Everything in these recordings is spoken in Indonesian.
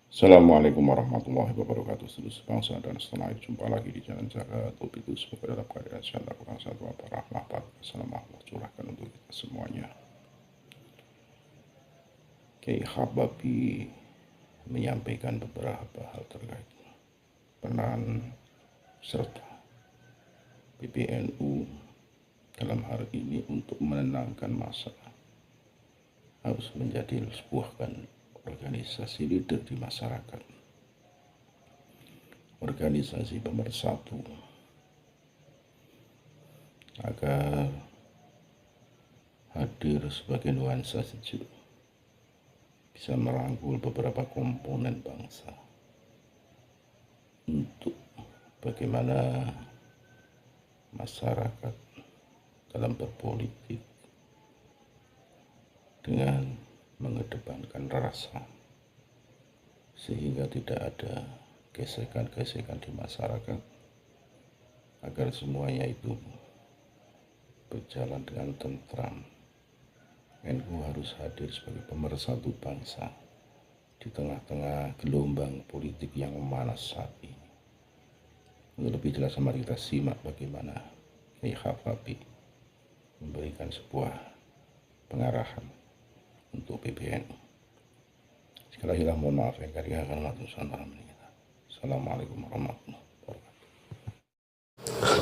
Assalamualaikum warahmatullahi wabarakatuh. Seluruh bangsa dan setanah air, jumpa lagi di Jalan Jaga Taufiq. Semoga dalam keadaan sehat, kurang satu apa rahmat Assalamualaikum Allah curahkan untuk kita semuanya. Kiai Hababi menyampaikan beberapa hal terkait peran serta PBNU dalam hal ini untuk menenangkan masalah harus menjadi sebuah organisasi leader di masyarakat, organisasi pemersatu, agar hadir sebagai nuansa sejuk, bisa merangkul beberapa komponen bangsa untuk bagaimana masyarakat dalam berpolitik dengan mengedepankan rasa, sehingga tidak ada gesekan-gesekan di masyarakat, agar semuanya itu berjalan dengan tentram. NU harus hadir sebagai pemersatu bangsa di tengah-tengah gelombang politik yang memanas saat ini. Untuk lebih jelas, mari kita simak bagaimana Kiai Hababi memberikan sebuah pengarahan untuk PBNU. Sekali lagi mohon maaf yang kali akan melakukan Assalamualaikum warahmatullahi wabarakatuh.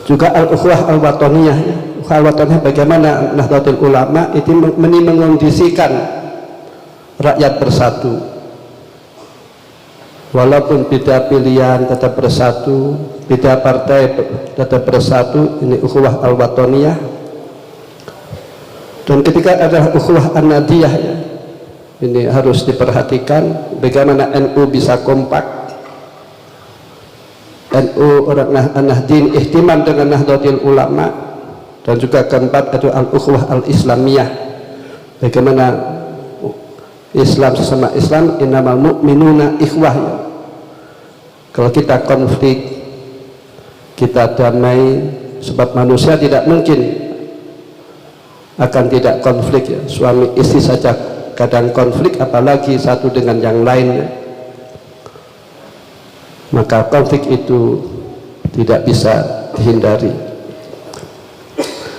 Juga al-ukhuwah al-watoniyah, al-watoniyah bagaimana Nahdlatul Ulama itu mengondisikan rakyat bersatu, walaupun beda pilihan tetap bersatu, beda partai tetap bersatu. Ini ukhuwah al-watoniyah. Dan ketika ada ukhuwah an-nadiyah, ini harus diperhatikan bagaimana NU bisa kompak. NU orang Nahdien ihtimam dengan Nahdlatul Ulama. Dan juga keempat itu al-ukhuwah al-islamiyah, bagaimana Islam sesama Islam, innamal mu'minuna ikhwah. Kalau kita konflik, kita damai, sebab manusia tidak mungkin akan tidak konflik ya. Suami istri saja kadang konflik, apalagi satu dengan yang lain. Maka konflik itu tidak bisa dihindari.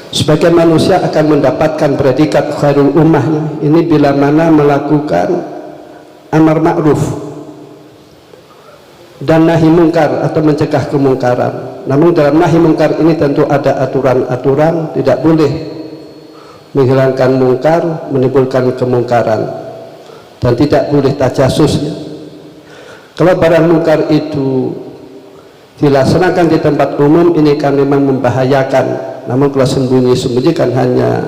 Sebagai manusia akan mendapatkan predikat khairul ummah ini bila mana melakukan amar ma'ruf dan nahi mungkar atau mencegah kemungkaran. Namun dalam nahi mungkar ini tentu ada aturan-aturan, tidak boleh menghilangkan mungkar, menimbulkan kemungkaran, dan tidak boleh tajasus ya. Kalau barang mungkar itu dilaksanakan di tempat umum, ini kan memang membahayakan. Namun kalau sembunyi-sembunyi kan hanya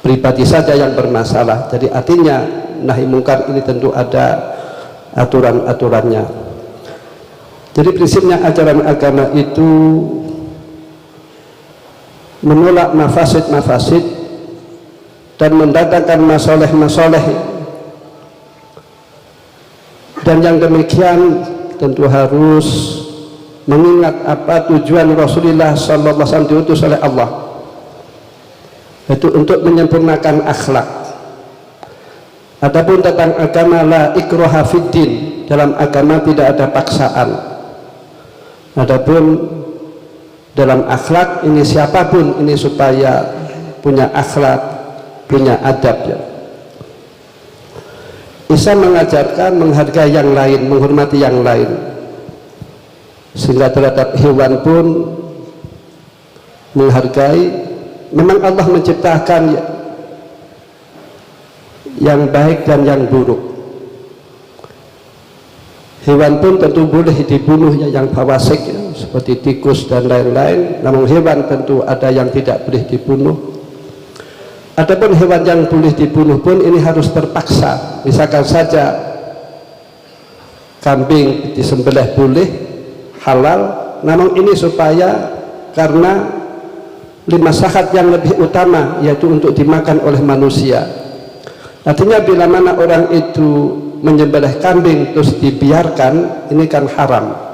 pribadi saja yang bermasalah. Jadi artinya nahi mungkar ini tentu ada aturan-aturannya. Jadi prinsipnya ajaran agama itu menolak mafasid-mafasid dan mendatangkan masoleh-masoleh, dan yang demikian tentu harus mengingat apa tujuan Rasulullah SAW diutus oleh Allah, yaitu untuk menyempurnakan akhlak. Adapun tentang agama, la ikraha fiddin, dalam agama tidak ada paksaan. Adapun dalam akhlak ini, siapapun ini supaya punya akhlak, punya adab ya. Islam mengajarkan menghargai yang lain, menghormati yang lain, sehingga terhadap hewan pun menghargai. Memang Allah menciptakan yang baik dan yang buruk. Hewan pun tentu boleh dibunuh ya, yang fawasik ya, seperti tikus dan lain-lain. Namun hewan tentu ada yang tidak boleh dibunuh. Adapun hewan yang boleh dibunuh pun ini harus terpaksa. Misalkan saja kambing disembelih boleh, halal, namun ini supaya karena limaslahat yang lebih utama, yaitu untuk dimakan oleh manusia. Artinya bila mana orang itu menyembelih kambing terus dibiarkan, ini kan haram.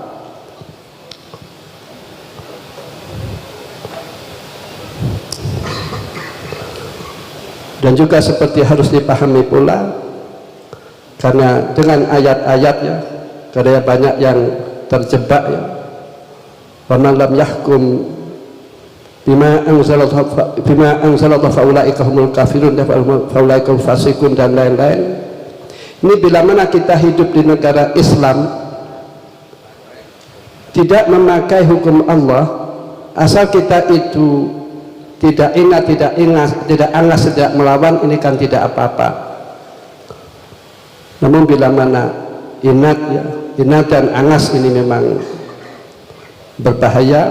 Dan juga seperti harus dipahami pula, karena dengan ayat-ayatnya, karena banyak yang terjebak ya. Faman lam yahkum bima anzalallahu faulaika humul kafirun faulaika humul fasiqun dan lain-lain. Ini bila mana kita hidup di negara Islam, tidak memakai hukum Allah, asal kita itu tidak ingat, tidak angas, tidak melawan, ini kan tidak apa-apa. Namun bila mana ingat ya, ingat dan angas ini memang berbahaya.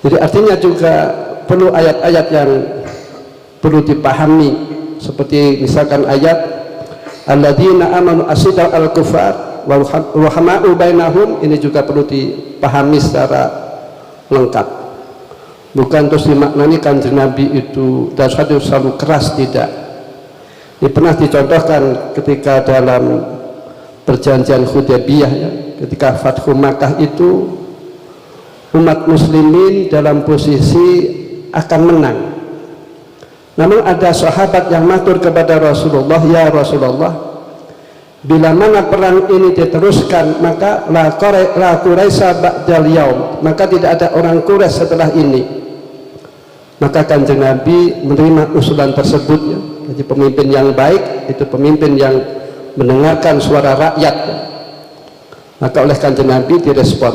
Jadi artinya juga perlu ayat-ayat yang perlu dipahami, seperti misalkan ayat alladzina amanu asyiddaw al kufar wa ruhama'u bainahum, ini juga perlu dipahami secara lengkap. Bukan terus dimaknani Kanjeng Nabi itu dan selalu keras, tidak. Ini pernah dicontohkan ketika dalam perjanjian Hudaybiyah ya, ketika Fathu Makkah itu umat muslimin dalam posisi akan menang. Namun ada sahabat yang matur kepada Rasulullah, ya Rasulullah, bila mana perang ini diteruskan, maka la Quraisy ba'dal yaum, maka tidak ada orang Quraisy setelah ini. Maka Kanjeng Nabi menerima usulan tersebut ya. Jadi pemimpin yang baik itu pemimpin yang mendengarkan suara rakyat. Maka oleh Kanjeng Nabi direspon,